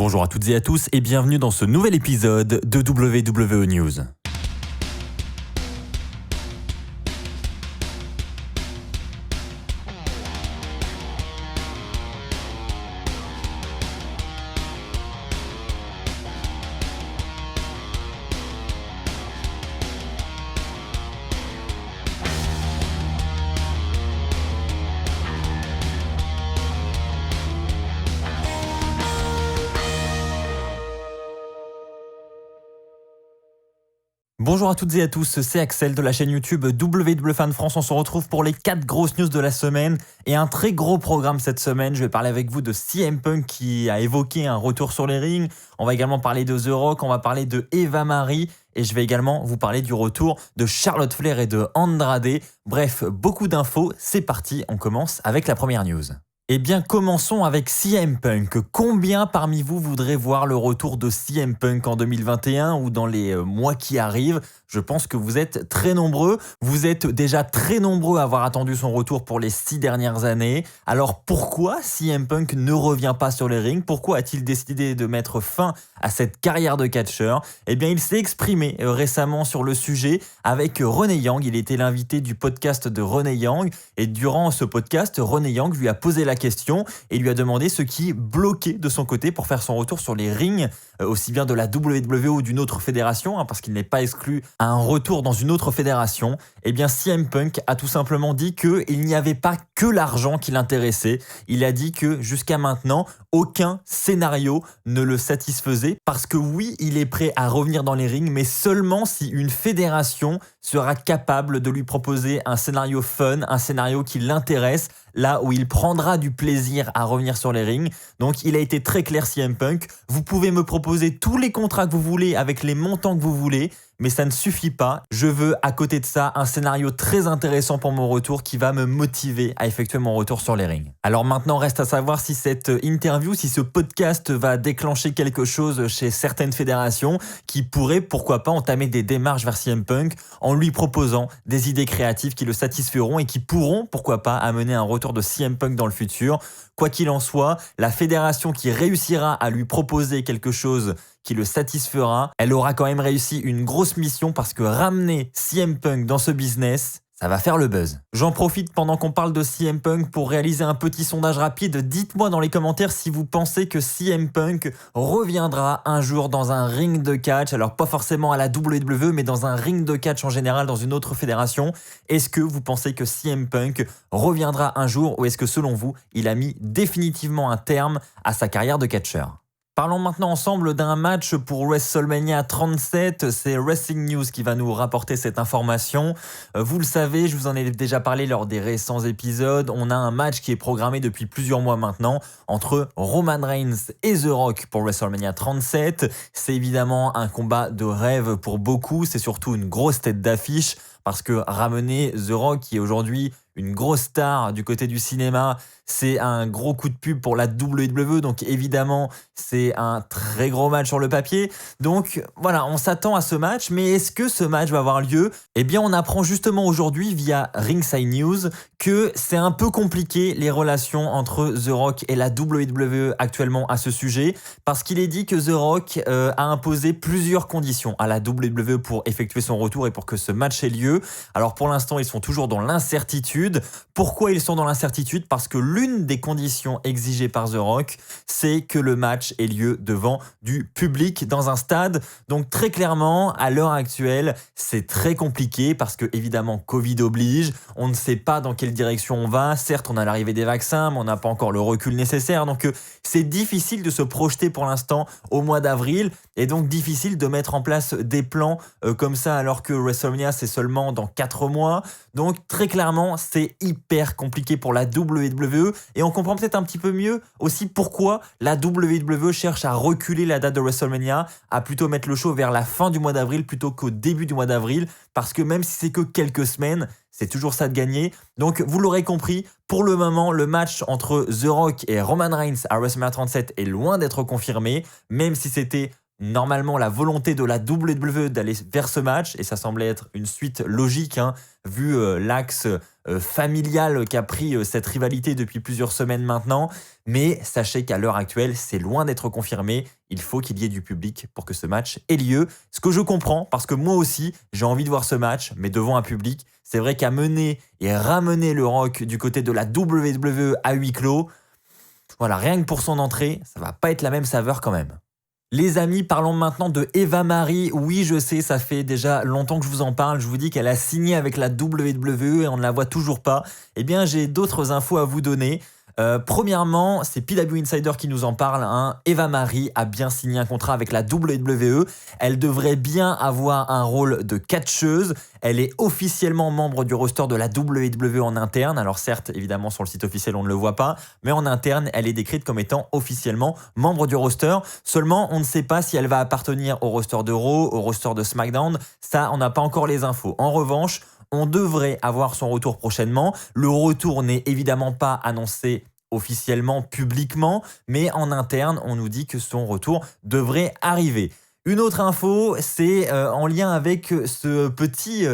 Bonjour à toutes et à tous et bienvenue dans ce nouvel épisode de WWE News. Bonjour à toutes et à tous, c'est Axel de la chaîne YouTube WWE Fan France. On se retrouve pour les 4 grosses news de la semaine et un très gros programme cette semaine. Je vais parler avec vous de CM Punk qui a évoqué un retour sur les rings. On va également parler de The Rock, on va parler de Eva Marie et je vais également vous parler du retour de Charlotte Flair et de Andrade. Bref, beaucoup d'infos, c'est parti, on commence avec la première news. Eh bien, commençons avec CM Punk. Combien parmi vous voudraient voir le retour de CM Punk en 2021 ou dans les mois qui arrivent ? Je pense que vous êtes très nombreux. Vous êtes déjà très nombreux à avoir attendu son retour pour les 6 dernières années. Alors pourquoi CM Punk ne revient pas sur les rings ? Pourquoi a-t-il décidé de mettre fin à cette carrière de catcheur ? Eh bien, il s'est exprimé récemment sur le sujet avec Renee Young. Il était l'invité du podcast de Renee Young. Et durant ce podcast, Renee Young lui a posé la question et lui a demandé ce qui bloquait de son côté pour faire son retour sur les rings, aussi bien de la WWE ou d'une autre fédération, parce qu'il n'est pas exclu à un retour dans une autre fédération. Eh bien, CM Punk a tout simplement dit qu'il n'y avait pas que l'argent qui l'intéressait. Il a dit que jusqu'à maintenant, aucun scénario ne le satisfaisait parce que oui, il est prêt à revenir dans les rings, mais seulement si une fédération sera capable de lui proposer un scénario fun, un scénario qui l'intéresse, là où il prendra du plaisir à revenir sur les rings. Donc il a été très clair CM Punk, vous pouvez me proposer tous les contrats que vous voulez avec les montants que vous voulez, mais ça ne suffit pas. Je veux à côté de ça un scénario très intéressant pour mon retour qui va me motiver à effectuer mon retour sur les rings. Alors maintenant reste à savoir si cette interview, si ce podcast va déclencher quelque chose chez certaines fédérations qui pourraient, pourquoi pas, entamer des démarches vers CM Punk en lui proposant des idées créatives qui le satisferont et qui pourront, pourquoi pas, amener un retour de CM Punk dans le futur. Quoi qu'il en soit, la fédération qui réussira à lui proposer quelque chose qui le satisfera, elle aura quand même réussi une grosse mission parce que ramener CM Punk dans ce business, ça va faire le buzz. J'en profite pendant qu'on parle de CM Punk pour réaliser un petit sondage rapide. Dites-moi dans les commentaires si vous pensez que CM Punk reviendra un jour dans un ring de catch. Alors pas forcément à la WWE, mais dans un ring de catch en général, dans une autre fédération. Est-ce que vous pensez que CM Punk reviendra un jour ou est-ce que selon vous, il a mis définitivement un terme à sa carrière de catcheur ? Parlons maintenant ensemble d'un match pour WrestleMania 37. C'est Wrestling News qui va nous rapporter cette information. Vous le savez, je vous en ai déjà parlé lors des récents épisodes. On a un match qui est programmé depuis plusieurs mois maintenant entre Roman Reigns et The Rock pour WrestleMania 37. C'est évidemment un combat de rêve pour beaucoup. C'est surtout une grosse tête d'affiche parce que ramener The Rock, qui est aujourd'hui une grosse star du côté du cinéma, c'est un gros coup de pub pour la WWE, donc évidemment c'est un très gros match sur le papier. Donc voilà, on s'attend à ce match, mais est-ce que ce match va avoir lieu ? Eh bien on apprend justement aujourd'hui via Ringside News que c'est un peu compliqué les relations entre The Rock et la WWE actuellement à ce sujet, parce qu'il est dit que The Rock a imposé plusieurs conditions à la WWE pour effectuer son retour et pour que ce match ait lieu. Alors pour l'instant ils sont toujours dans l'incertitude. Pourquoi ils sont dans l'incertitude ? Parce que l'une des conditions exigées par The Rock, c'est que le match ait lieu devant du public dans un stade. Donc très clairement, à l'heure actuelle, c'est très compliqué parce que évidemment Covid oblige, on ne sait pas dans quelle direction on va. Certes, on a l'arrivée des vaccins, mais on n'a pas encore le recul nécessaire. Donc c'est difficile de se projeter pour l'instant au mois d'avril et donc difficile de mettre en place des plans comme ça alors que WrestleMania c'est seulement dans 4 mois. Donc très clairement, c'est hyper compliqué pour la WWE et on comprend peut-être un petit peu mieux aussi pourquoi la WWE cherche à reculer la date de WrestleMania, à plutôt mettre le show vers la fin du mois d'avril plutôt qu'au début du mois d'avril, parce que même si c'est que quelques semaines, c'est toujours ça de gagner. Donc vous l'aurez compris, pour le moment, le match entre The Rock et Roman Reigns à WrestleMania 37 est loin d'être confirmé, même si c'était normalement la volonté de la WWE d'aller vers ce match, et ça semblait être une suite logique, hein, vu l'axe familial qu'a pris cette rivalité depuis plusieurs semaines maintenant. Mais sachez qu'à l'heure actuelle, c'est loin d'être confirmé. Il faut qu'il y ait du public pour que ce match ait lieu. Ce que je comprends, parce que moi aussi, j'ai envie de voir ce match, mais devant un public. C'est vrai qu'à mener et ramener le Rock du côté de la WWE à huis clos, voilà, rien que pour son entrée, ça va pas être la même saveur quand même. Les amis, parlons maintenant de Eva Marie. Oui, je sais, ça fait déjà longtemps que je vous en parle. Je vous dis qu'elle a signé avec la WWE et on ne la voit toujours pas. Eh bien, j'ai d'autres infos à vous donner. Premièrement, c'est PW Insider qui nous en parle, hein. Eva Marie a bien signé un contrat avec la WWE. Elle devrait bien avoir un rôle de catcheuse. Elle est officiellement membre du roster de la WWE en interne. Alors certes, évidemment, sur le site officiel, on ne le voit pas. Mais en interne, elle est décrite comme étant officiellement membre du roster. Seulement, on ne sait pas si elle va appartenir au roster de Raw, au roster de SmackDown. Ça, on n'a pas encore les infos. En revanche, on devrait avoir son retour prochainement. Le retour n'est évidemment pas annoncé officiellement, publiquement, mais en interne, on nous dit que son retour devrait arriver. Une autre info, c'est en lien avec ce petit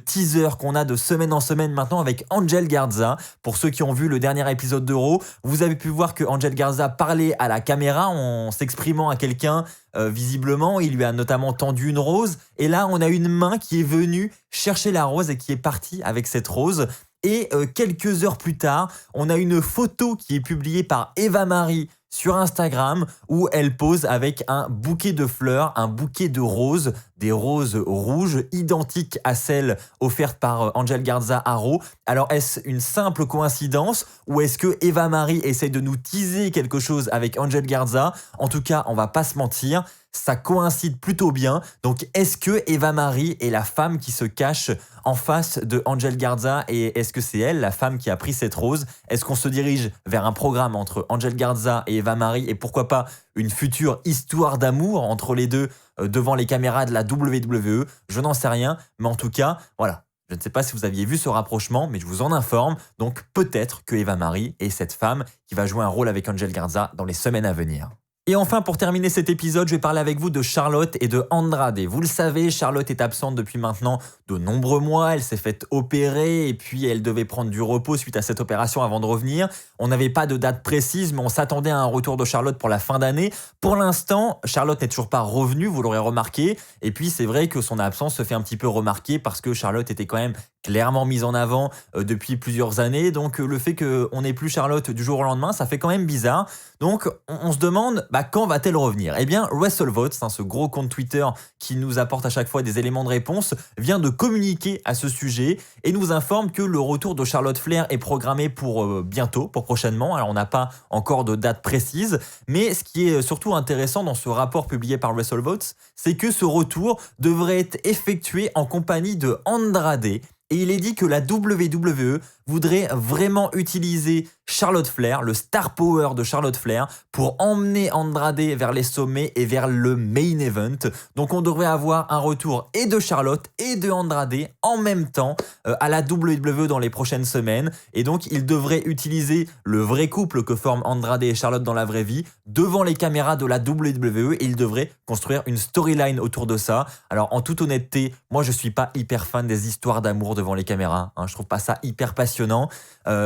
teaser qu'on a de semaine en semaine maintenant avec Angel Garza. Pour ceux qui ont vu le dernier épisode de Raw, vous avez pu voir que Angel Garza parlait à la caméra en s'exprimant à quelqu'un. Visiblement, il lui a notamment tendu une rose. Et là, on a une main qui est venue chercher la rose et qui est partie avec cette rose. Et quelques heures plus tard, on a une photo qui est publiée par Eva Marie sur Instagram où elle pose avec un bouquet de fleurs, un bouquet de roses, des roses rouges identiques à celles offertes par Angel Garza à Raw. Alors est-ce une simple coïncidence ou est-ce que Eva Marie essaye de nous teaser quelque chose avec Angel Garza? En tout cas, on va pas se mentir, ça coïncide plutôt bien. Donc est-ce que Eva Marie est la femme qui se cache en face de Angel Garza et est-ce que c'est elle, la femme qui a pris cette rose? Est-ce qu'on se dirige vers un programme entre Angel Garza et Eva Marie et pourquoi pas une future histoire d'amour entre les deux devant les caméras de la WWE? Je n'en sais rien, mais en tout cas, voilà. Je ne sais pas si vous aviez vu ce rapprochement, mais je vous en informe. Donc peut-être que Eva Marie est cette femme qui va jouer un rôle avec Angel Garza dans les semaines à venir. Et enfin, pour terminer cet épisode, je vais parler avec vous de Charlotte et de Andrade. Vous le savez, Charlotte est absente depuis maintenant de nombreux mois. Elle s'est faite opérer et puis elle devait prendre du repos suite à cette opération avant de revenir. On n'avait pas de date précise, mais on s'attendait à un retour de Charlotte pour la fin d'année. Pour l'instant, Charlotte n'est toujours pas revenue, vous l'aurez remarqué. Et puis, c'est vrai que son absence se fait un petit peu remarquer parce que Charlotte était quand même clairement mise en avant depuis plusieurs années. Donc, le fait qu'on n'ait plus Charlotte du jour au lendemain, ça fait quand même bizarre. Donc, on se demande quand va-t-elle revenir? Eh bien, WrestleVotes, ce gros compte Twitter qui nous apporte à chaque fois des éléments de réponse, vient de communiquer à ce sujet et nous informe que le retour de Charlotte Flair est programmé pour bientôt, pour prochainement. Alors, on n'a pas encore de date précise, mais ce qui est surtout intéressant dans ce rapport publié par WrestleVotes, c'est que ce retour devrait être effectué en compagnie de Andrade. Et il est dit que la WWE voudrait vraiment utiliser Charlotte Flair, le star power de Charlotte Flair, pour emmener Andrade vers les sommets et vers le main event. Donc on devrait avoir un retour et de Charlotte et de Andrade en même temps à la WWE dans les prochaines semaines. Et donc ils devraient utiliser le vrai couple que forment Andrade et Charlotte dans la vraie vie devant les caméras de la WWE et ils devraient construire une storyline autour de ça. Alors en toute honnêteté, moi je suis pas hyper fan des histoires d'amour devant les caméras. Je trouve pas ça hyper passionnant.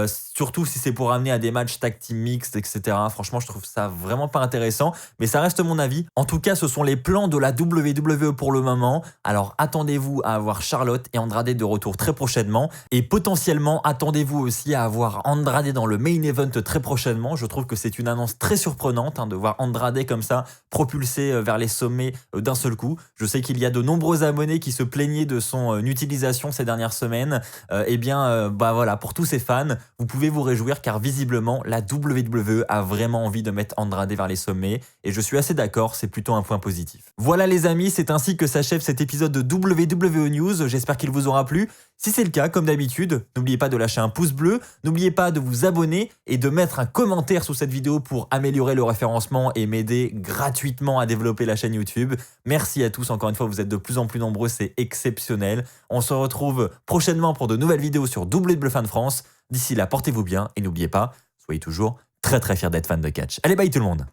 Surtout si c'est pour amener à des matchs tag team mixtes, etc. Franchement, je trouve ça vraiment pas intéressant, mais ça reste mon avis. En tout cas, ce sont les plans de la WWE pour le moment. Alors, attendez-vous à avoir Charlotte et Andrade de retour très prochainement. Et potentiellement, attendez-vous aussi à avoir Andrade dans le main event très prochainement. Je trouve que c'est une annonce très surprenante de voir Andrade comme ça propulsé vers les sommets d'un seul coup. Je sais qu'il y a de nombreux abonnés qui se plaignaient de son utilisation ces dernières semaines. Voilà, pour tous ces fans, vous pouvez vous réjouir car visiblement la WWE a vraiment envie de mettre Andrade vers les sommets et je suis assez d'accord, c'est plutôt un point positif. Voilà les amis, c'est ainsi que s'achève cet épisode de WWE News, j'espère qu'il vous aura plu. Si c'est le cas, comme d'habitude, n'oubliez pas de lâcher un pouce bleu, n'oubliez pas de vous abonner et de mettre un commentaire sous cette vidéo pour améliorer le référencement et m'aider gratuitement à développer la chaîne YouTube. Merci à tous, encore une fois, vous êtes de plus en plus nombreux, c'est exceptionnel. On se retrouve prochainement pour de nouvelles vidéos sur WWE Fan France. D'ici là, portez-vous bien et n'oubliez pas, soyez toujours très très fiers d'être fan de catch. Allez, bye tout le monde!